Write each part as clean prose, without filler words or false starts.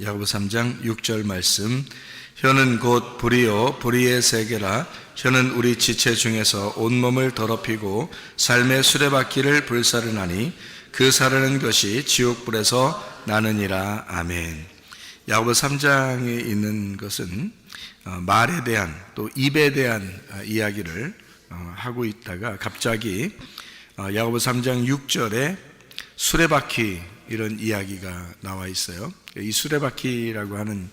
야고보 3장 6절 말씀. 혀는 곧 불이요 불의의 세계라. 혀는 우리 지체 중에서 온몸을 더럽히고 삶의 수레바퀴를 불사르나니 그 사르는 것이 지옥불에서 나느니라. 아멘. 야고보 3장에 있는 것은 말에 대한 또 입에 대한 이야기를 하고 있다가 갑자기 야고보 3장 6절에 수레바퀴 이런 이야기가 나와 있어요. 이 수레바퀴라고 하는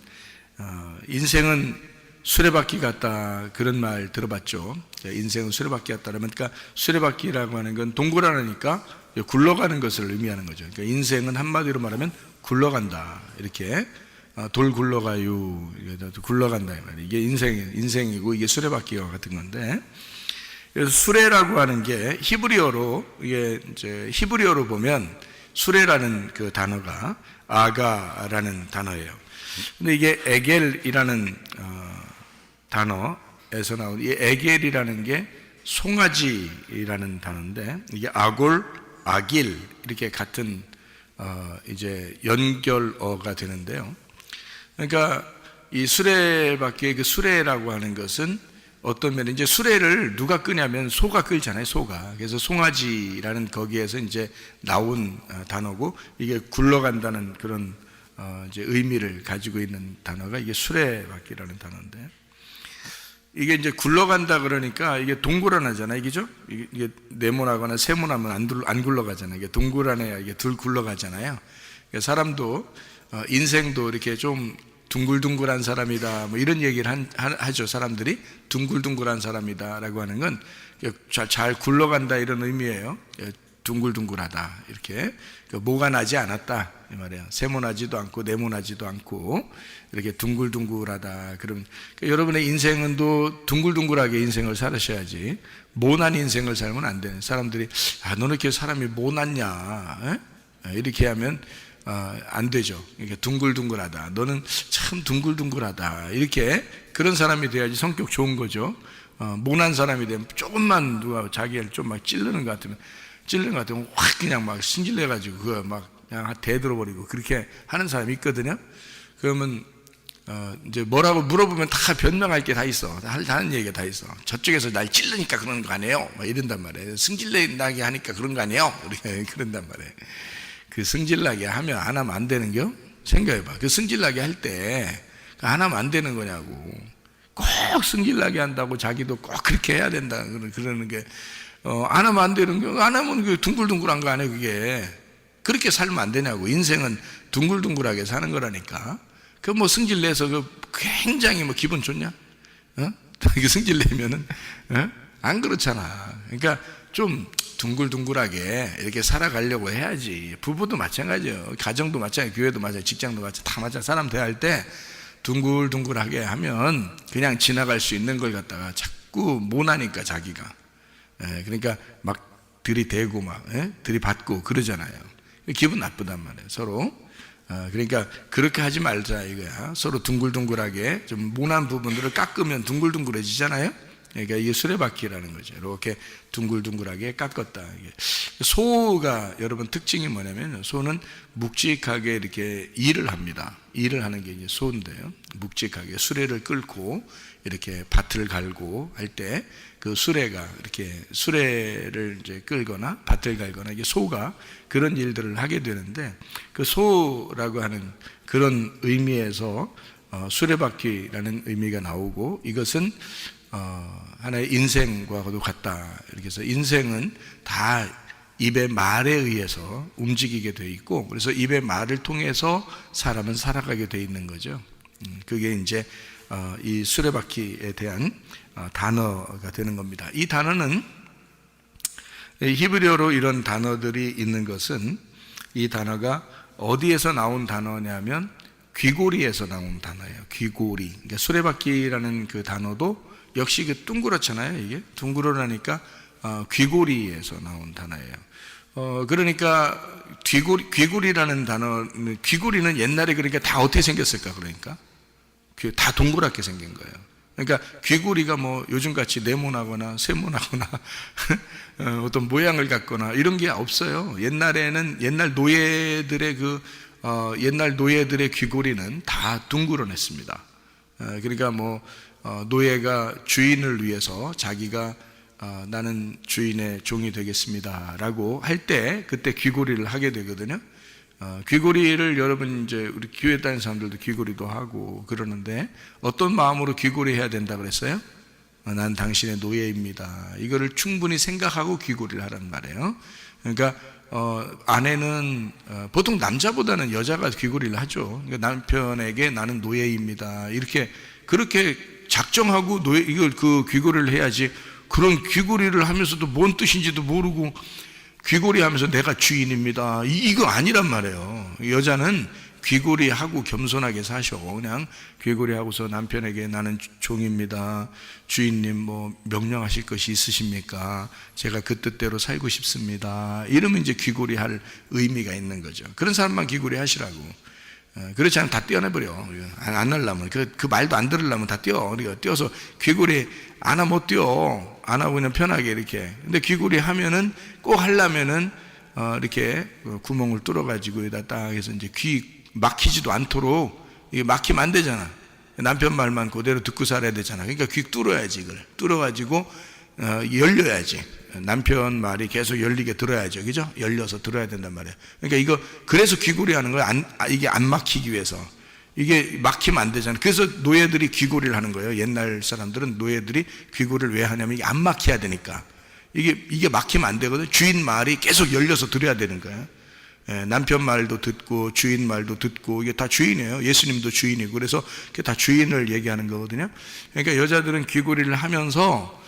인생은 수레바퀴 같다 그런 말 들어봤죠. 인생은 수레바퀴 같다 그러면 그러니까 수레바퀴라고 하는 건 동그라니까 굴러가는 것을 의미하는 거죠. 그러니까 인생은 한마디로 말하면 굴러간다 이렇게 돌 굴러가요 굴러간다 이 말이에요. 이게 인생이고 이게 수레바퀴와 같은 건데 그래서 수레라고 하는 게 히브리어로 이게 이제 히브리어로 보면 수레라는 그 단어가 아가라는 단어예요. 근데 이게 에겔이라는 단어에서 나온 이 에겔이라는 게 송아지라는 단어인데 이게 아골, 아길 이렇게 같은 이제 연결어가 되는데요. 그러니까 이 수레바퀴의 그 수레라고 하는 것은 어떤 면에 이제 수레를 누가 끄냐면 소가 끌잖아요, 소가. 그래서 송아지라는 거기에서 이제 나온 단어고 이게 굴러간다는 그런 이제 의미를 가지고 있는 단어가 이게 수레바퀴라는 단어인데 이게 이제 굴러간다 그러니까 이게 동그라나잖아요, 그죠? 이게 네모나거나 세모나면 안 굴러가잖아요. 이게 동그라내야 이게 둘 굴러가잖아요. 그러니까 사람도 인생도 이렇게 좀 둥글둥글한 사람이다 뭐 이런 얘기를 하죠. 사람들이 둥글둥글한 사람이다라고 하는 건 잘 굴러간다 이런 의미예요. 둥글둥글하다 이렇게 모가 나지 않았다 이 말이에요. 세모나지도 않고 네모나지도 않고 이렇게 둥글둥글하다. 그럼 여러분의 인생은 또 둥글둥글하게 인생을 살으셔야지 모난 인생을 살면 안 되는 사람들이 너는 이렇게 사람이 모났냐 이렇게 하면 안 되죠. 이게 둥글둥글하다. 너는 참 둥글둥글하다. 이렇게 그런 사람이 돼야지 성격 좋은 거죠. 모난 사람이 되면 조금만 누가 자기를 좀 막 찌르는 것 같으면 확 그냥 막 승질내가지고 그거 막 그냥 대들어버리고 그렇게 하는 사람이 있거든요. 그러면 이제 뭐라고 물어보면 다 변명할 게 다 있어. 하는 얘기가 다 있어. 저쪽에서 날 찌르니까 그런 거 아니에요. 막 이런단 말이에요. 승질나게 하니까 그런 거 아니에요. 우리가 그런단 말이에요. 그 승질나게 하면 안 하면 안 되는겨? 생각해봐. 그 승질나게 할 때 안 하면 안 되는 거냐고. 꼭 승질나게 한다고 자기도 꼭 그렇게 해야 된다 그러는 게 안 하면 안 되는 거. 안 하면 그 둥글둥글한 거 아니에요. 그게 그렇게 살면 안 되냐고. 인생은 둥글둥글하게 사는 거라니까. 그 뭐 승질내서 그 굉장히 뭐 기분 좋냐? 그 승질내면은 안 그렇잖아. 그러니까 좀 둥글둥글하게 이렇게 살아가려고 해야지. 부부도 마찬가지예요. 가정도 마찬가지예요. 교회도 마찬가지예요. 직장도 마찬가지예요. 다 마찬가지예요. 사람 대할 때 둥글둥글하게 하면 그냥 지나갈 수 있는 걸 갖다가 자꾸 못하니까 자기가. 그러니까 막 들이대고 막 들이받고 그러잖아요. 기분 나쁘단 말이에요. 서로. 그러니까 그렇게 하지 말자 이거야. 서로 둥글둥글하게 좀 모난 부분들을 깎으면 둥글둥글해지잖아요. 그러니까 이게 수레바퀴라는 거죠. 이렇게 둥글둥글하게 깎았다. 소가 여러분 특징이 뭐냐면 소는 묵직하게 이렇게 일을 합니다. 일을 하는 게 이제 소인데요. 묵직하게 수레를 끌고 이렇게 밭을 갈고 할 때 그 수레가 이렇게 수레를 이제 끌거나 밭을 갈거나 이게 소가 그런 일들을 하게 되는데 그 소라고 하는 그런 의미에서 수레바퀴라는 의미가 나오고 이것은 하나의 인생과도 같다. 이렇게 해서 인생은 다 입의 말에 의해서 움직이게 되어 있고 그래서 입의 말을 통해서 사람은 살아가게 되어 있는 거죠. 그게 이제 이 수레바퀴에 대한 단어가 되는 겁니다. 이 단어는 히브리어로 이런 단어들이 있는 것은 이 단어가 어디에서 나온 단어냐면 귀고리에서 나온 단어예요. 귀고리. 그러니까 수레바퀴라는 그 단어도 역시 그 둥그렇잖아요. 이게 둥그러나니까 귀고리에서 나온 단어예요. 그러니까 귀고리라는 단어, 귀고리는 옛날에 그러니까 다 어떻게 생겼을까? 그러니까 다 동그랗게 생긴 거예요. 그러니까 귀고리가 뭐 요즘같이 네모나거나 세모나거나 어떤 모양을 갖거나 이런 게 없어요. 옛날에는 옛날 노예들의 그 옛날 노예들의 귀고리는 다 둥그러냈습니다. 그러니까 노예가 주인을 위해서 자기가 나는 주인의 종이 되겠습니다라고 할 때 그때 귀고리를 하게 되거든요. 귀고리를 여러분 이제 우리 교회 다니는 사람들도 귀고리도 하고 그러는데 어떤 마음으로 귀고리 해야 된다 그랬어요? 난 당신의 노예입니다. 이거를 충분히 생각하고 귀고리를 하란 말이에요. 그러니까 아내는 보통 남자보다는 여자가 귀고리를 하죠. 그러니까 남편에게 나는 노예입니다. 이렇게 그렇게 작정하고 이걸 그 귀고리를 해야지. 그런 귀고리를 하면서도 뭔 뜻인지도 모르고 귀고리 하면서 내가 주인입니다. 이거 아니란 말이에요. 여자는 귀고리하고 겸손하게 사셔. 그냥 귀고리하고서 남편에게 나는 종입니다. 주인님 명령하실 것이 있으십니까? 제가 그 뜻대로 살고 싶습니다. 이러면 이제 귀고리할 의미가 있는 거죠. 그런 사람만 귀고리 하시라고. 그렇지 않으면 다 떼어내버려. 안 하려면 그 말도 안 들으려면 다 떼어. 우리가 떼어서 귀고리 안 하면 못 떼어. 안 하고 그냥 편하게 이렇게. 근데 귀고리 하면은 꼭 하려면은 이렇게 구멍을 뚫어가지고 여기다 딱 해서 이제 귀 막히지도 않도록 이게 막히면 안 되잖아. 남편 말만 그대로 듣고 살아야 되잖아. 그러니까 귀 뚫어야지. 이걸 뚫어가지고 열려야지. 남편 말이 계속 열리게 들어야죠. 그죠? 열려서 들어야 된단 말이에요. 그러니까 그래서 귀고리 하는 거예요. 이게 안 막히기 위해서. 이게 막히면 안 되잖아요. 그래서 노예들이 귀고리를 하는 거예요. 옛날 사람들은 노예들이 귀고리를 왜 하냐면 이게 안 막혀야 되니까. 이게 막히면 안 되거든요. 주인 말이 계속 열려서 들어야 되는 거예요. 남편 말도 듣고 주인 말도 듣고 이게 다 주인이에요. 예수님도 주인이고 그래서 그게 다 주인을 얘기하는 거거든요. 그러니까 여자들은 귀고리를 하면서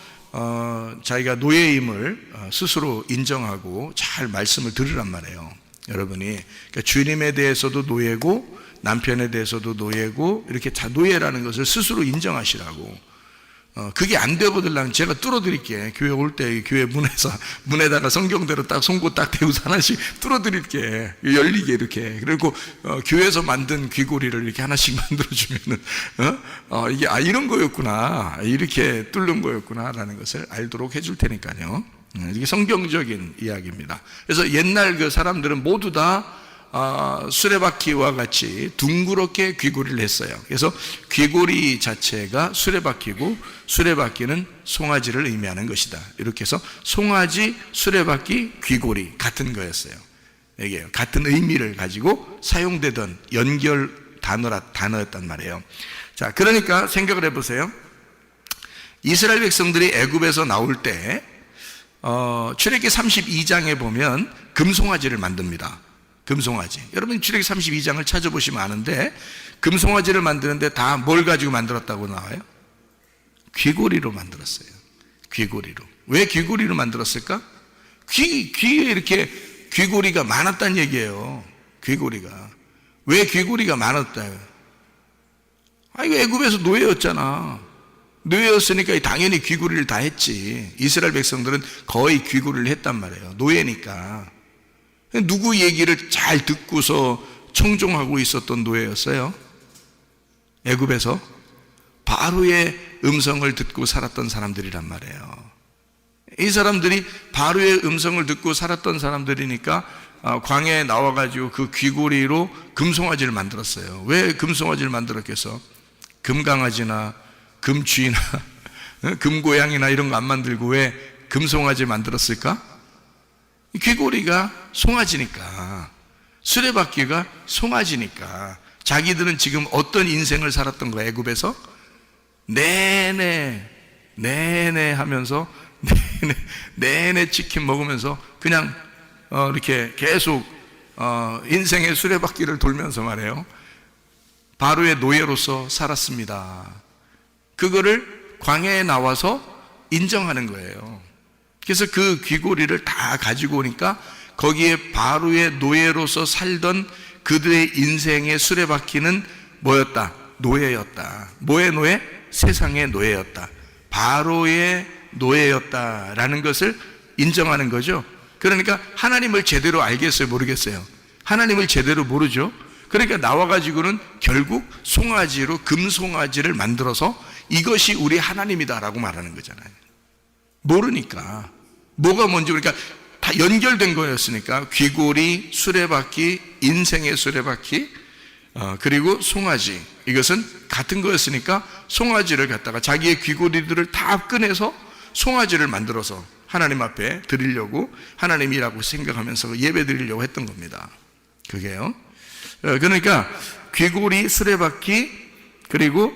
자기가 노예임을 스스로 인정하고 잘 말씀을 들으란 말이에요. 여러분이 그러니까 주님에 대해서도 노예고 남편에 대해서도 노예고 이렇게 다 노예라는 것을 스스로 인정하시라고. 그게 안 되거든요. 제가 뚫어드릴게. 교회 올 때 교회 문에다가 성경대로 딱 송곳 딱 대고서 하나씩 뚫어드릴게. 열리게 이렇게. 그리고 교회에서 만든 귀고리를 이렇게 하나씩 만들어주면은 이게 이런 거였구나. 이렇게 뚫는 거였구나라는 것을 알도록 해줄 테니까요. 이게 성경적인 이야기입니다. 그래서 옛날 그 사람들은 모두 다 수레바퀴와 같이 둥그렇게 귀고리를 했어요. 그래서 귀고리 자체가 수레바퀴고 수레바퀴는 송아지를 의미하는 것이다. 이렇게 해서 송아지, 수레바퀴, 귀고리 같은 거였어요. 이게 같은 의미를 가지고 사용되던 연결 단어였단 말이에요. 자, 그러니까 생각을 해보세요. 이스라엘 백성들이 애굽에서 나올 때 출애굽기 32장에 보면 금송아지를 만듭니다. 금송아지. 여러분 출애굽기 32장을 찾아보시면 아는데 금송아지를 만드는데 다 뭘 가지고 만들었다고 나와요? 귀고리로 만들었어요. 귀고리로. 왜 귀고리로 만들었을까? 귀에 이렇게 귀고리가 많았다는 얘기예요. 귀고리가. 왜 귀고리가 많았다요? 이거 애굽에서 노예였잖아. 노예였으니까 당연히 귀고리를 다 했지. 이스라엘 백성들은 거의 귀고리를 했단 말이에요. 노예니까. 누구 얘기를 잘 듣고서 청종하고 있었던 노예였어요? 애굽에서 바로의 음성을 듣고 살았던 사람들이란 말이에요. 이 사람들이 바로의 음성을 듣고 살았던 사람들이니까 광야에 나와가지고 그 귀고리로 금송아지를 만들었어요. 왜 금송아지를 만들었겠어? 금강아지나 금쥐나 금고양이나 이런 거 안 만들고 왜 금송아지를 만들었을까? 귀고리가 송아지니까, 수레바퀴가 송아지니까. 자기들은 지금 어떤 인생을 살았던 거야? 애굽에서 내내 하면서 내내 치킨 먹으면서 그냥 이렇게 계속 인생의 수레바퀴를 돌면서 말해요. 바로의 노예로서 살았습니다. 그거를 광야에 나와서 인정하는 거예요. 그래서 그 귀고리를 다 가지고 오니까 거기에 바로의 노예로서 살던 그들의 인생의 수레바퀴는 뭐였다? 노예였다. 뭐의 노예? 세상의 노예였다. 바로의 노예였다라는 것을 인정하는 거죠. 그러니까 하나님을 제대로 알겠어요? 모르겠어요? 하나님을 제대로 모르죠. 그러니까 나와가지고는 결국 송아지로 금송아지를 만들어서 이것이 우리 하나님이다라고 말하는 거잖아요. 모르니까. 뭐가 뭔지. 그러니까 다 연결된 거였으니까 귀고리, 수레바퀴, 인생의 수레바퀴, 그리고 송아지, 이것은 같은 거였으니까 송아지를 갖다가 자기의 귀고리들을 다 꺼내서 송아지를 만들어서 하나님 앞에 드리려고, 하나님이라고 생각하면서 예배 드리려고 했던 겁니다. 그게요. 그러니까 귀고리, 수레바퀴, 그리고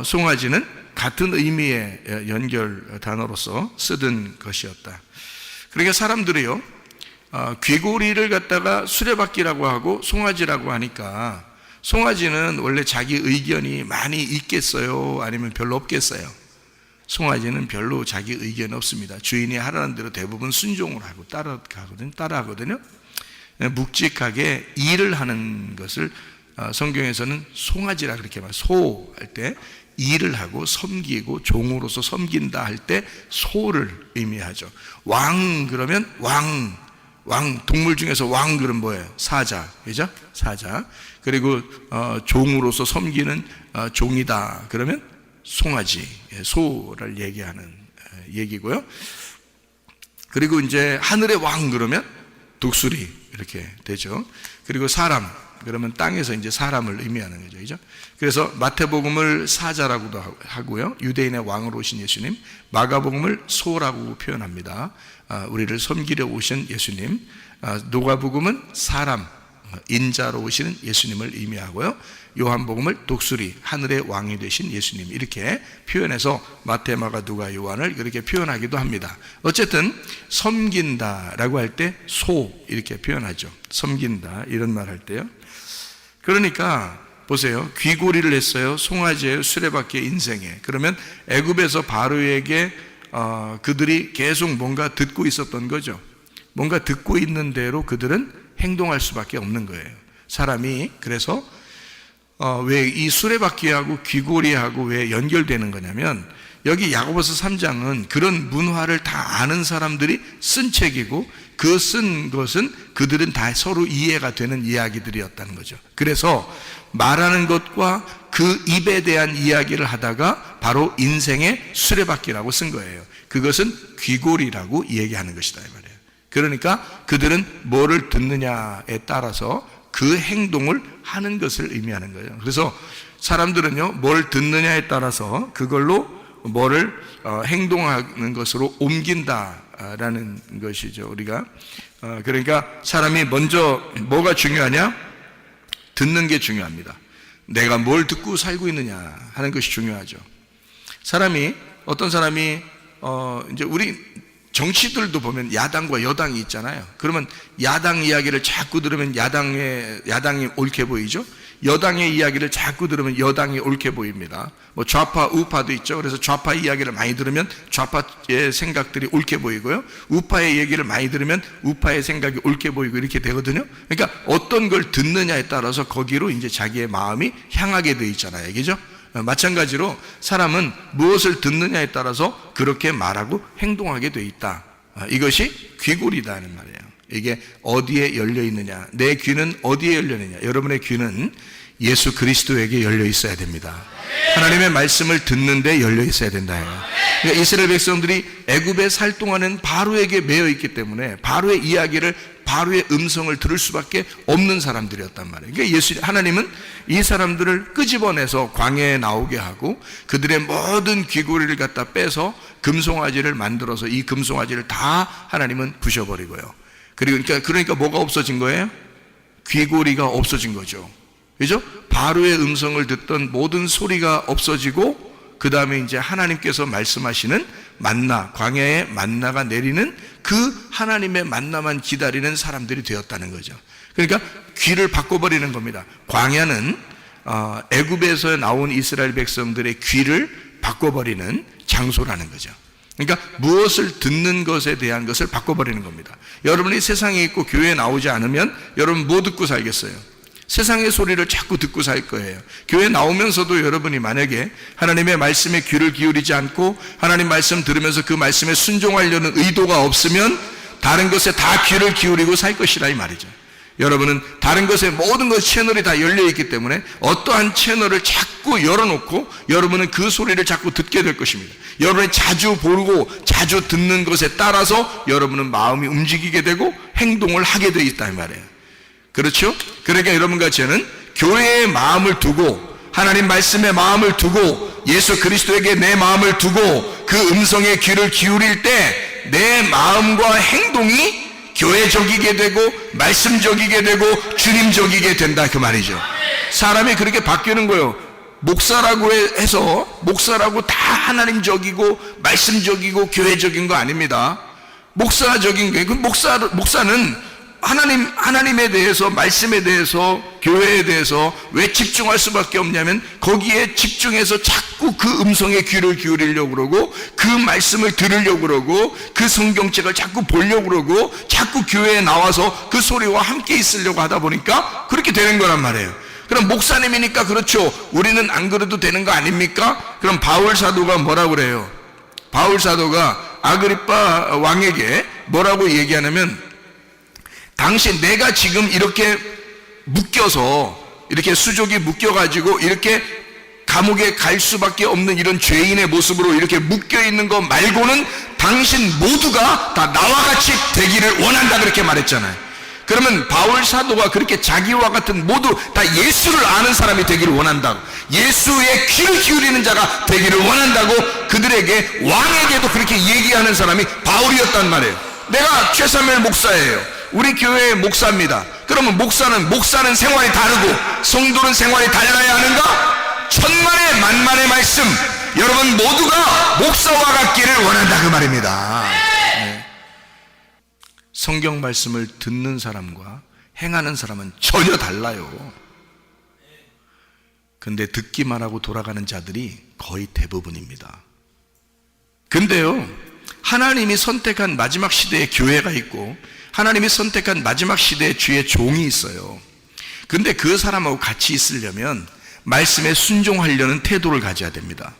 송아지는 같은 의미의 연결 단어로서 쓰던 것이었다. 그러니까 사람들이요, 귀고리를 갖다가 수레바퀴라고 하고 송아지라고 하니까, 송아지는 원래 자기 의견이 많이 있겠어요? 아니면 별로 없겠어요? 송아지는 별로 자기 의견 없습니다. 주인이 하라는 대로 대부분 순종을 하고 따라하거든요. 묵직하게 일을 하는 것을 성경에서는 송아지라 그렇게 말해요. 소 할 때 일을 하고 섬기고 종으로서 섬긴다 할 때 소를 의미하죠. 왕 그러면 왕 동물 중에서 왕 그럼 뭐예요? 사자, 그죠? 사자. 그리고 종으로서 섬기는 종이다 그러면 송아지, 소를 얘기하는 얘기고요. 그리고 이제 하늘의 왕 그러면 독수리 이렇게 되죠. 그리고 사람 그러면 땅에서 이제 사람을 의미하는 거죠, 그죠? 그래서 마태복음을 사자라고도 하고요, 유대인의 왕으로 오신 예수님, 마가복음을 소라고 표현합니다. 우리를 섬기려 오신 예수님, 누가복음은 사람, 인자로 오시는 예수님을 의미하고요, 요한복음을 독수리, 하늘의 왕이 되신 예수님, 이렇게 표현해서 마태, 마가, 누가, 요한을 그렇게 표현하기도 합니다. 어쨌든 섬긴다라고 할 때 소 이렇게 표현하죠. 섬긴다 이런 말 할 때요. 그러니까 보세요, 귀고리를 했어요. 송아지예요. 수레바퀴의 인생에. 그러면 애굽에서 바로에게 그들이 계속 뭔가 듣고 있었던 거죠. 뭔가 듣고 있는 대로 그들은 행동할 수밖에 없는 거예요. 사람이. 그래서 왜 이 수레바퀴하고 귀고리하고 왜 연결되는 거냐면, 여기 야고보서 3장은 그런 문화를 다 아는 사람들이 쓴 책이고, 그 쓴 것은 그들은 다 서로 이해가 되는 이야기들이었다는 거죠. 그래서 말하는 것과 그 입에 대한 이야기를 하다가 바로 인생의 수레바퀴라고 쓴 거예요. 그것은 귀고리라고 얘기하는 것이다 이 말이에요. 그러니까 그들은 뭐를 듣느냐에 따라서 그 행동을 하는 것을 의미하는 거예요. 그래서 사람들은요, 뭘 듣느냐에 따라서 그걸로 뭐를 행동하는 것으로 옮긴다라는 것이죠. 우리가 그러니까 사람이 먼저 뭐가 중요하냐? 듣는 게 중요합니다. 내가 뭘 듣고 살고 있느냐 하는 것이 중요하죠. 사람이, 어떤 사람이 이제 우리 정치들도 보면 야당과 여당이 있잖아요. 그러면 야당 이야기를 자꾸 들으면 야당이 옳게 보이죠. 여당의 이야기를 자꾸 들으면 여당이 옳게 보입니다. 뭐 좌파, 우파도 있죠. 그래서 좌파 이야기를 많이 들으면 좌파의 생각들이 옳게 보이고요, 우파의 얘기를 많이 들으면 우파의 생각이 옳게 보이고 이렇게 되거든요. 그러니까 어떤 걸 듣느냐에 따라서 거기로 이제 자기의 마음이 향하게 되어 있잖아요, 그죠? 마찬가지로 사람은 무엇을 듣느냐에 따라서 그렇게 말하고 행동하게 되어 있다. 이것이 귀골이다는 말이에요. 이게 어디에 열려 있느냐, 내 귀는 어디에 열려 있느냐. 여러분의 귀는 예수 그리스도에게 열려 있어야 됩니다. 하나님의 말씀을 듣는데 열려 있어야 된다. 그러니까 이스라엘 백성들이 애굽에 살 동안은 바로에게 매여 있기 때문에 바로의 이야기를, 바로의 음성을 들을 수밖에 없는 사람들이었단 말이에요. 그러니까 하나님은 이 사람들을 끄집어내서 광야에 나오게 하고 그들의 모든 귀고리를 갖다 빼서 금송아지를 만들어서 이 금송아지를 다 하나님은 부셔버리고요. 그러니까 뭐가 없어진 거예요? 귀고리가 없어진 거죠. 그죠? 바로의 음성을 듣던 모든 소리가 없어지고, 그 다음에 이제 하나님께서 말씀하시는 만나, 광야에 만나가 내리는 그 하나님의 만나만 기다리는 사람들이 되었다는 거죠. 그러니까 귀를 바꿔버리는 겁니다. 광야는 애굽에서 나온 이스라엘 백성들의 귀를 바꿔버리는 장소라는 거죠. 그러니까 무엇을 듣는 것에 대한 것을 바꿔버리는 겁니다. 여러분이 세상에 있고 교회에 나오지 않으면 여러분 뭐 듣고 살겠어요? 세상의 소리를 자꾸 듣고 살 거예요. 교회 나오면서도 여러분이 만약에 하나님의 말씀에 귀를 기울이지 않고 하나님 말씀 들으면서 그 말씀에 순종하려는 의도가 없으면 다른 것에 다 귀를 기울이고 살 것이라 이 말이죠. 여러분은 다른 것에 모든 것 채널이 다 열려 있기 때문에 어떠한 채널을 자꾸 열어놓고 여러분은 그 소리를 자꾸 듣게 될 것입니다. 여러분이 자주 보고 자주 듣는 것에 따라서 여러분은 마음이 움직이게 되고 행동을 하게 되어 있다 이 말이에요. 그렇죠? 그러니까 여러분과 저는 교회의 마음을 두고 하나님 말씀에 마음을 두고 예수 그리스도에게 내 마음을 두고 그 음성에 귀를 기울일 때 내 마음과 행동이 교회적이게 되고 말씀적이게 되고 주님적이게 된다 그 말이죠. 사람이 그렇게 바뀌는 거예요. 목사라고 해서 목사라고 다 하나님적이고 말씀적이고 교회적인 거 아닙니다. 목사적인 게 그 목사는 하나님에 대해서 말씀에 대해서 교회에 대해서 왜 집중할 수밖에 없냐면 거기에 집중해서 자꾸 그 음성에 귀를 기울이려고 그러고 그 말씀을 들으려고 그러고 그 성경책을 자꾸 보려고 그러고 자꾸 교회에 나와서 그 소리와 함께 있으려고 하다 보니까 그렇게 되는 거란 말이에요. 그럼 목사님이니까 그렇죠. 우리는 안 그래도 되는 거 아닙니까? 그럼 바울 사도가 뭐라고 그래요? 바울 사도가 아그리빠 왕에게 뭐라고 얘기하냐면 당신 내가 지금 이렇게 묶여서 이렇게 수족이 묶여가지고 이렇게 감옥에 갈 수밖에 없는 이런 죄인의 모습으로 이렇게 묶여있는 거 말고는 당신 모두가 다 나와 같이 되기를 원한다 그렇게 말했잖아요. 그러면 바울 사도가 그렇게 자기와 같은 모두 다 예수를 아는 사람이 되기를 원한다고, 예수의 귀를 기울이는 자가 되기를 원한다고 그들에게 왕에게도 그렇게 얘기하는 사람이 바울이었단 말이에요. 내가 최사무엘 목사예요. 우리 교회의 목사입니다. 그러면 목사는 생활이 다르고 성도는 생활이 달라야 하는가? 천만의 만만의 말씀, 여러분 모두가 목사와 같기를 원한다 그 말입니다. 네. 성경 말씀을 듣는 사람과 행하는 사람은 전혀 달라요. 근데 듣기만 하고 돌아가는 자들이 거의 대부분입니다. 근데요, 하나님이 선택한 마지막 시대의 교회가 있고 하나님이 선택한 마지막 시대의 주의 종이 있어요. 근데 그 사람하고 같이 있으려면 말씀에 순종하려는 태도를 가져야 됩니다.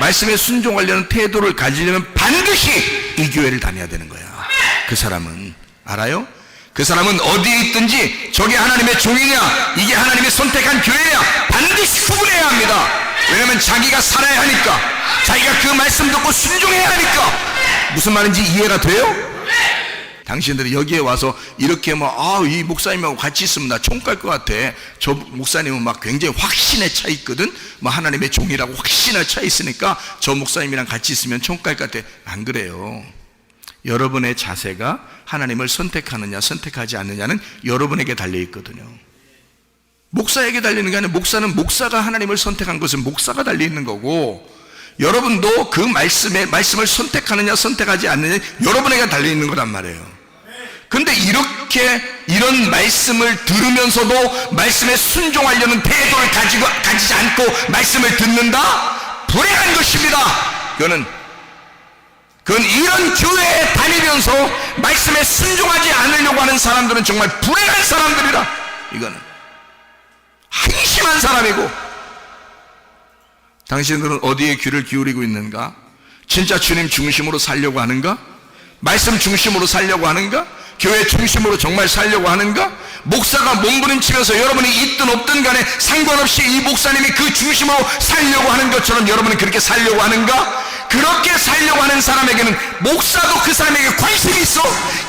말씀에 순종하려는 태도를 가지려면 반드시 이 교회를 다녀야 되는 거야. 그 사람은 알아요? 그 사람은 어디에 있든지 저게 하나님의 종이냐 이게 하나님이 선택한 교회냐 반드시 구분해야 합니다. 왜냐하면 자기가 살아야 하니까, 자기가 그 말씀 듣고 순종해야 하니까. 무슨 말인지 이해가 돼요? 당신들이 여기에 와서 이렇게 이 목사님하고 같이 있으면 나 총 깔 것 같아. 저 목사님은 막 굉장히 확신에 차 있거든. 하나님의 종이라고 확신에 차 있으니까 저 목사님이랑 같이 있으면 총 깔 것 같아. 안 그래요. 여러분의 자세가 하나님을 선택하느냐 선택하지 않느냐는 여러분에게 달려 있거든요. 목사에게 달리는 게 아니라 목사가 하나님을 선택한 것은 목사가 달려 있는 거고, 여러분도 그 말씀을 선택하느냐 선택하지 않느냐 여러분에게 달려 있는 거란 말이에요. 근데 이런 말씀을 들으면서도 말씀에 순종하려는 태도를 가지지 않고 말씀을 듣는다? 불행한 것입니다. 그건 이런 교회에 다니면서 말씀에 순종하지 않으려고 하는 사람들은 정말 불행한 사람들이라. 이거는 한심한 사람이고. 당신들은 어디에 귀를 기울이고 있는가? 진짜 주님 중심으로 살려고 하는가? 말씀 중심으로 살려고 하는가? 교회 중심으로 정말 살려고 하는가? 목사가 몸부림치면서 여러분이 있든 없든 간에 상관없이 이 목사님이 그 중심으로 살려고 하는 것처럼 여러분은 그렇게 살려고 하는가? 그렇게 살려고 하는 사람에게는 목사도 그 사람에게 관심이 있어.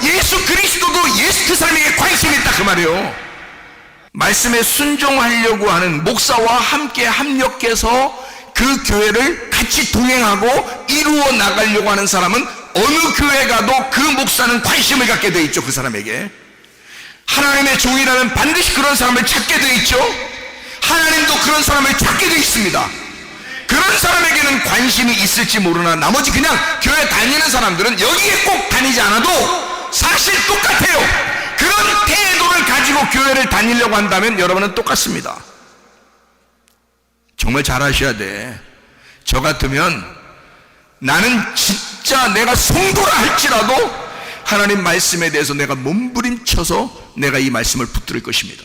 예수 그리스도도 그 사람에게 관심이 있다 그 말이에요. 말씀에 순종하려고 하는 목사와 함께 합력해서 그 교회를 같이 동행하고 이루어 나가려고 하는 사람은 어느 교회 가도 그 목사는 관심을 갖게 돼 있죠. 그 사람에게 하나님의 종이라면 반드시 그런 사람을 찾게 돼 있죠. 하나님도 그런 사람을 찾게 돼 있습니다. 그런 사람에게는 관심이 있을지 모르나 나머지 그냥 교회 다니는 사람들은 여기에 꼭 다니지 않아도 사실 똑같아요. 그런 태도를 가지고 교회를 다니려고 한다면 여러분은 똑같습니다. 정말 잘하셔야 돼. 저 같으면 나는 진짜 내가 성도라 할지라도 하나님 말씀에 대해서 내가 몸부림쳐서 내가 이 말씀을 붙들 것입니다.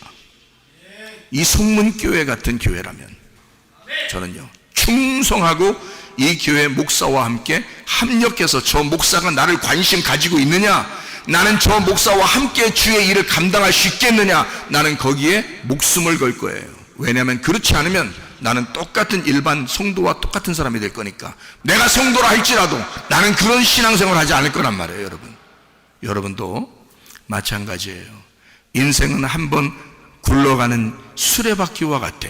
이 성문교회 같은 교회라면 저는요 충성하고 이 교회 목사와 함께 합력해서 저 목사가 나를 관심 가지고 있느냐, 나는 저 목사와 함께 주의 일을 감당할 수 있겠느냐? 나는 거기에 목숨을 걸 거예요. 왜냐하면 그렇지 않으면 나는 똑같은 일반 성도와 똑같은 사람이 될 거니까. 내가 성도라 할지라도 나는 그런 신앙생활을 하지 않을 거란 말이에요. 여러분, 여러분도 마찬가지예요. 인생은 한번 굴러가는 수레바퀴와 같아.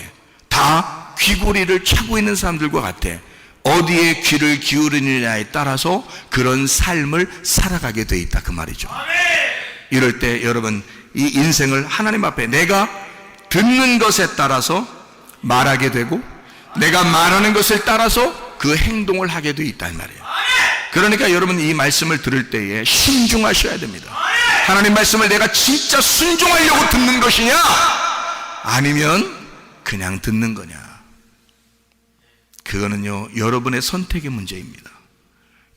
다 귀고리를 차고 있는 사람들과 같아. 어디에 귀를 기울이느냐에 따라서 그런 삶을 살아가게 돼 있다, 그 말이죠. 이럴 때 여러분, 이 인생을 하나님 앞에 내가 듣는 것에 따라서 말하게 되고, 내가 말하는 것을 따라서 그 행동을 하게 돼 있단 말이에요. 그러니까 여러분, 이 말씀을 들을 때에 신중하셔야 됩니다. 하나님 말씀을 내가 진짜 순종하려고 듣는 것이냐, 아니면 그냥 듣는 거냐. 그거는요, 여러분의 선택의 문제입니다.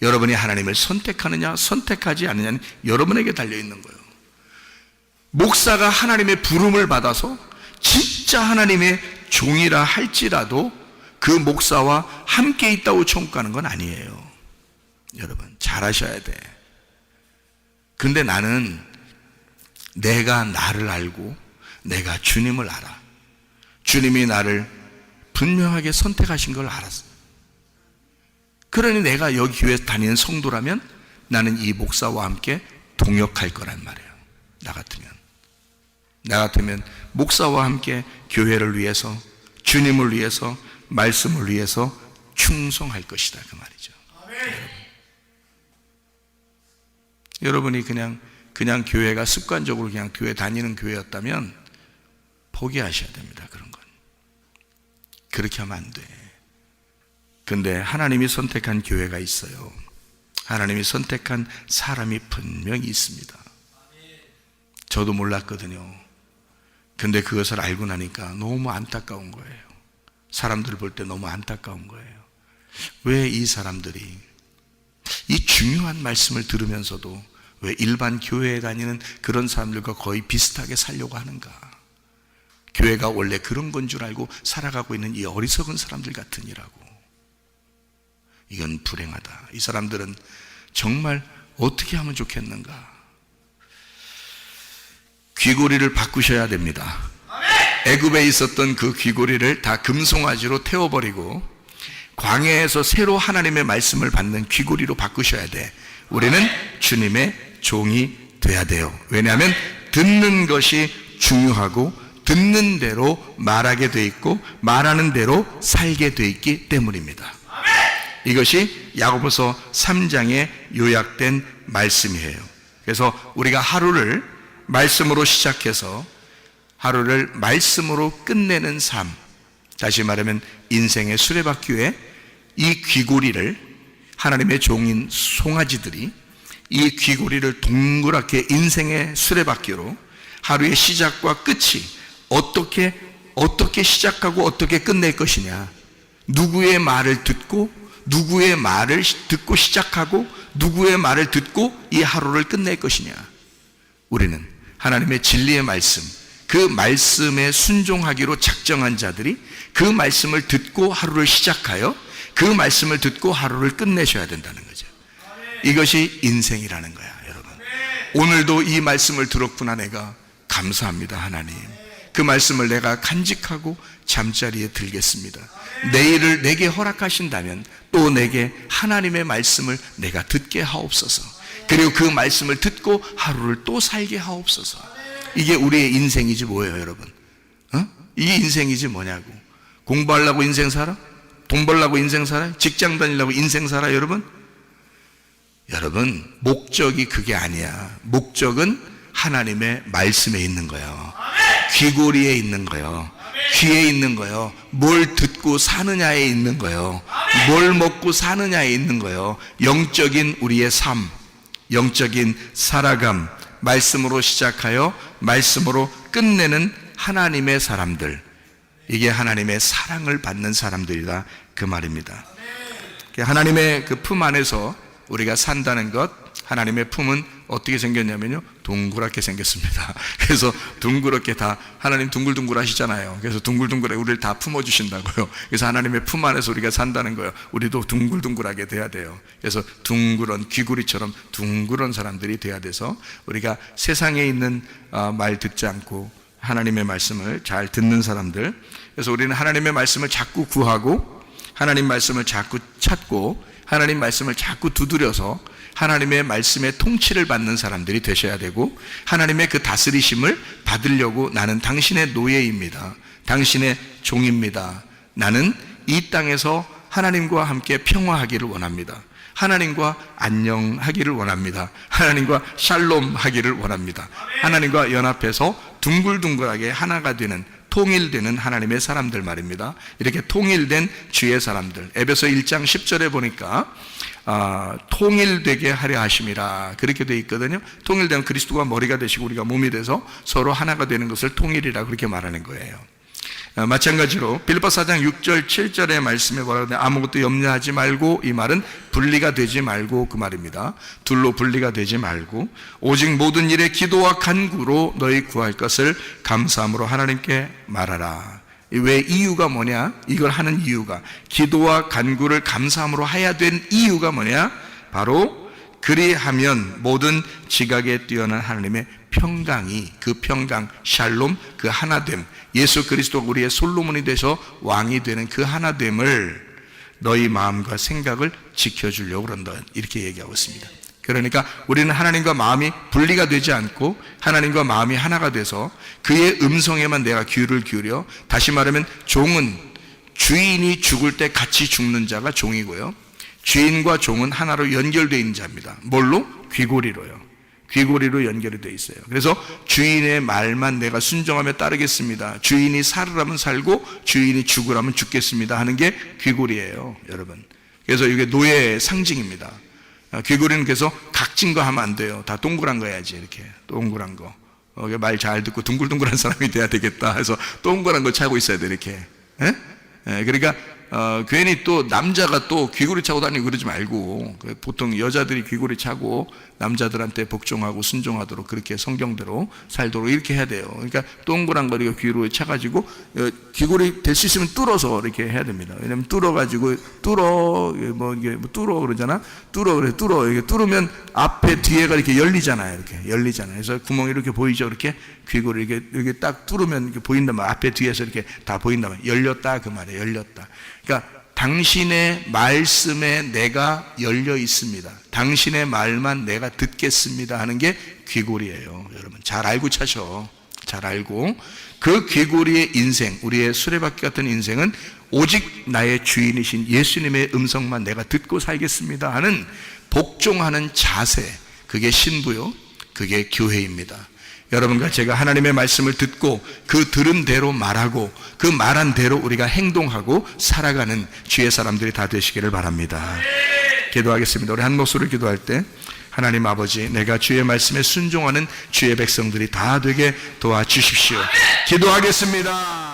여러분이 하나님을 선택하느냐 선택하지 않느냐는 여러분에게 달려있는 거예요. 목사가 하나님의 부름을 받아서 진짜 하나님의 종이라 할지라도 그 목사와 함께 있다고 청구하는 건 아니에요. 여러분, 잘 하셔야 돼. 근데 나는 내가 나를 알고 내가 주님을 알아. 주님이 나를 분명하게 선택하신 걸 알았어. 그러니 내가 여기 교회 다니는 성도라면 나는 이 목사와 함께 동역할 거란 말이에요. 나 같으면 목사와 함께 교회를 위해서, 주님을 위해서, 말씀을 위해서 충성할 것이다, 그 말이죠. 여러분이 그냥 교회가 습관적으로 그냥 교회 다니는 교회였다면 포기하셔야 됩니다. 그런 건 그렇게 하면 안 돼. 근데 하나님이 선택한 교회가 있어요. 하나님이 선택한 사람이 분명히 있습니다. 저도 몰랐거든요. 근데 그것을 알고 나니까 너무 안타까운 거예요. 사람들 볼 때 너무 안타까운 거예요. 왜 이 사람들이 이 중요한 말씀을 들으면서도 왜 일반 교회에 다니는 그런 사람들과 거의 비슷하게 살려고 하는가? 교회가 원래 그런 건 줄 알고 살아가고 있는 이 어리석은 사람들 같으니라고. 이건 불행하다. 이 사람들은 정말 어떻게 하면 좋겠는가? 귀고리를 바꾸셔야 됩니다. 애굽에 있었던 그 귀고리를 다 금송아지로 태워버리고 광야에서 새로 하나님의 말씀을 받는 귀고리로 바꾸셔야 돼. 우리는 주님의 종이 돼야 돼요. 왜냐하면 듣는 것이 중요하고 듣는 대로 말하게 돼 있고 말하는 대로 살게 돼 있기 때문입니다. 이것이 야고보서 3장에 요약된 말씀이에요. 그래서 우리가 하루를 말씀으로 시작해서 하루를 말씀으로 끝내는 삶, 다시 말하면 인생의 수레바퀴에 이 귀고리를, 하나님의 종인 송아지들이 이 귀고리를 동그랗게 인생의 수레바퀴로 하루의 시작과 끝이 어떻게 시작하고 어떻게 끝낼 것이냐, 누구의 말을 듣고 시작하고 누구의 말을 듣고 이 하루를 끝낼 것이냐. 우리는 하나님의 진리의 말씀, 그 말씀에 순종하기로 작정한 자들이 그 말씀을 듣고 하루를 시작하여 그 말씀을 듣고 하루를 끝내셔야 된다는 거죠. 이것이 인생이라는 거야, 여러분. 오늘도 이 말씀을 들었구나. 내가 감사합니다, 하나님. 그 말씀을 내가 간직하고 잠자리에 들겠습니다. 내일을 내게 허락하신다면 또 내게 하나님의 말씀을 내가 듣게 하옵소서. 그리고 그 말씀을 듣고 하루를 또 살게 하옵소서. 이게 우리의 인생이지 뭐예요, 여러분? 이게 인생이지 뭐냐고. 공부하려고 인생 살아? 돈 벌려고 인생 살아? 직장 다니려고 인생 살아, 여러분? 여러분, 목적이 그게 아니야. 목적은 하나님의 말씀에 있는 거예요. 귀고리에 있는 거예요. 귀에 있는 거예요. 뭘 듣고 사느냐에 있는 거예요. 뭘 먹고 사느냐에 있는 거예요. 영적인 우리의 삶, 영적인 살아감, 말씀으로 시작하여 말씀으로 끝내는 하나님의 사람들, 이게 하나님의 사랑을 받는 사람들이다, 그 말입니다. 하나님의 그 품 안에서 우리가 산다는 것, 하나님의 품은 어떻게 생겼냐면요, 동그랗게 생겼습니다. 그래서 둥그렇게 다, 하나님 둥글둥글 하시잖아요. 그래서 둥글둥글하게 우리를 다 품어주신다고요. 그래서 하나님의 품 안에서 우리가 산다는 거예요. 우리도 둥글둥글하게 돼야 돼요. 그래서 둥그런 귀구리처럼 둥그런 사람들이 돼야 돼서 우리가 세상에 있는 말 듣지 않고 하나님의 말씀을 잘 듣는 사람들, 그래서 우리는 하나님의 말씀을 자꾸 구하고 하나님 말씀을 자꾸 찾고 하나님 말씀을 자꾸 두드려서 하나님의 말씀의 통치를 받는 사람들이 되셔야 되고, 하나님의 그 다스리심을 받으려고 나는 당신의 노예입니다, 당신의 종입니다, 나는 이 땅에서 하나님과 함께 평화하기를 원합니다, 하나님과 안녕하기를 원합니다, 하나님과 샬롬 하기를 원합니다, 하나님과 연합해서 둥글둥글하게 하나가 되는, 통일되는 하나님의 사람들 말입니다. 이렇게 통일된 주의 사람들, 에베소 1장 10절에 보니까 통일되게 하려 하심이라 그렇게 되어 있거든요. 통일되면 그리스도가 머리가 되시고 우리가 몸이 돼서 서로 하나가 되는 것을 통일이라 그렇게 말하는 거예요. 마찬가지로 빌립보 4장 6절 7절의 말씀에 뭐라고 하냐, 아무것도 염려하지 말고, 이 말은 분리가 되지 말고 그 말입니다. 둘로 분리가 되지 말고 오직 모든 일에 기도와 간구로 너희 구할 것을 감사함으로 하나님께 말하라. 왜 이유가 뭐냐? 이걸 하는 이유가, 기도와 간구를 감사함으로 해야 된 이유가 뭐냐? 바로 그리하면 모든 지각에 뛰어난 하나님의 평강이, 그 평강, 샬롬, 그 하나됨, 예수 그리스도가 우리의 솔로몬이 되셔 왕이 되는 그 하나됨을 너희 마음과 생각을 지켜주려고 그런다, 이렇게 얘기하고 있습니다. 그러니까 우리는 하나님과 마음이 분리가 되지 않고 하나님과 마음이 하나가 돼서 그의 음성에만 내가 귀를 기울여, 다시 말하면 종은 주인이 죽을 때 같이 죽는 자가 종이고요, 주인과 종은 하나로 연결되어 있는 자입니다. 뭘로? 귀고리로요. 귀고리로 연결이 되어 있어요. 그래서 주인의 말만 내가 순종하며 따르겠습니다, 주인이 살으라면 살고 주인이 죽으라면 죽겠습니다 하는 게 귀고리예요, 여러분. 그래서 이게 노예의 상징입니다. 귀고리는 그래서 각진 거 하면 안 돼요. 다 동그란 거 해야지, 이렇게 동그란 거. 말 잘 듣고 둥글둥글한 사람이 돼야 되겠다 해서 동그란 거 차고 있어야 돼, 이렇게. 그러니까 괜히 또 남자가 또 귀고리 차고 다니고 그러지 말고, 보통 여자들이 귀고리 차고 남자들한테 복종하고 순종하도록 그렇게 성경대로 살도록 이렇게 해야 돼요. 그러니까 동그란 거 이렇게 귀로 차가지고 귀고리 될 수 있으면 뚫어서 이렇게 해야 됩니다. 왜냐면 뚫어가지고 뚫어 그러잖아. 뚫어 이게 뚫으면 앞에 뒤에가 이렇게 열리잖아요. 이렇게 열리잖아요. 그래서 구멍이 이렇게 보이죠. 이렇게 귀고리 이렇게 딱 뚫으면 이렇게 보인단 말이야. 앞에 뒤에서 이렇게 다 보인단 말이야. 열렸다 그 말이에요. 열렸다. 그러니까 당신의 말씀에 내가 열려 있습니다, 당신의 말만 내가 듣겠습니다 하는 게 귀고리예요. 여러분 잘 알고 차셔. 잘 알고, 그 귀고리의 인생, 우리의 수레바퀴 같은 인생은 오직 나의 주인이신 예수님의 음성만 내가 듣고 살겠습니다 하는 복종하는 자세, 그게 신부요, 그게 교회입니다. 여러분과 제가 하나님의 말씀을 듣고 그 들은 대로 말하고 그 말한 대로 우리가 행동하고 살아가는 주의 사람들이 다 되시기를 바랍니다. 기도하겠습니다. 우리 한 목소리를 기도할 때, 하나님 아버지, 내가 주의 말씀에 순종하는 주의 백성들이 다 되게 도와주십시오. 기도하겠습니다.